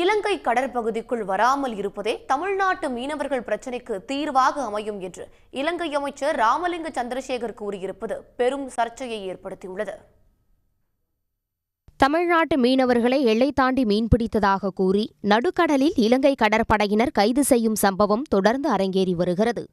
இலங்கை கடற்பகுதிக்குள் வராமல் இருப்பதே தமிழ்நாட்டு மீனவர்கள் பிரச்சினைக்கு தீர்வாக அமையும் என்று இலங்கை அமைச்சர் ராமலிங்க சந்திரசேகர் கூறியிருப்பது பெரும் சர்ச்சையை ஏற்படுத்தியுள்ளது. தமிழ்நாட்டு மீனவர்களை எல்லை தாண்டி மீன்பிடித்ததாக கூறி நடுக்கடலில் இலங்கை கடற்படையினர் கைது செய்யும் சம்பவம் தொடர்ந்து அரங்கேறி வருகிறது.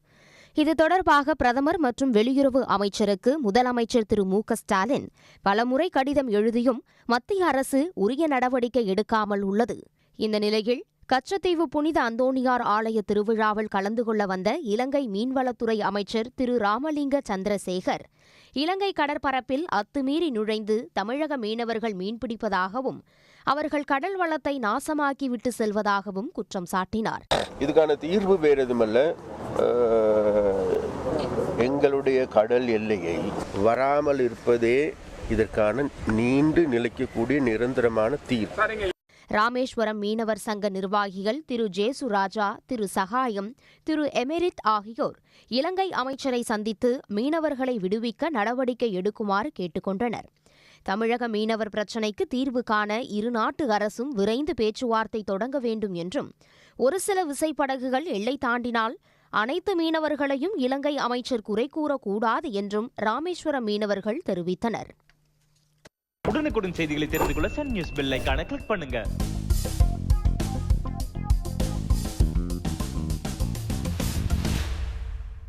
இது தொடர்பாக பிரதமர் மற்றும் வெளியுறவு அமைச்சருக்கு முதலமைச்சர் திரு மு.க.ஸ்டாலின் பலமுறை கடிதம் எழுதியும் மத்திய அரசு உரிய நடவடிக்கை எடுக்காமல் உள்ளது. இந்த நிலையில் கச்சத்தீவு புனித அந்தோணியார் ஆலய திருவிழாவில் கலந்து கொள்ள வந்த இலங்கை மீன்வளத்துறை அமைச்சர் திரு ராமலிங்க சந்திரசேகர் இலங்கை கடற்பரப்பில் அத்துமீறி நுழைந்து தமிழக மீனவர்கள் மீன்பிடிப்பதாகவும் அவர்கள் கடல் வளத்தை நாசமாக்கிவிட்டு செல்வதாகவும் குற்றம் சாட்டினார். இதுக்கான தீர்வு வேறு எதுமல்ல, எங்களுடைய கடல் எல்லையை வராமல் இருப்பதே இதற்கான நீண்டு நிலைக்கக்கூடிய நிரந்தரமான தீர்வு. ராமேஸ்வரம் மீனவர் சங்க நிர்வாகிகள் திரு ஜேசு ராஜா, திரு சகாயம், திரு எமெரித் ஆகியோர் இலங்கை அமைச்சரை சந்தித்து மீனவர்களை விடுவிக்க நடவடிக்கை எடுக்குமாறு கேட்டுக்கொண்டனர். தமிழக மீனவர் பிரச்சினைக்கு தீர்வு காண இரு நாட்டு அரசும் விரைந்து பேச்சுவார்த்தை தொடங்க வேண்டும் என்றும், ஒரு சில விசைப்படகுகள் எல்லை தாண்டினால் அனைத்து மீனவர்களையும் இலங்கை அமைச்சர் குறை கூறக்கூடாது என்றும் ராமேஸ்வரம் மீனவர்கள் தெரிவித்தனர். உடனுக்குடன் செய்திகளை தெரிந்து கொள்ள சன் நியூஸ் பெல் ஐகானை கிளிக் பண்ணுங்க.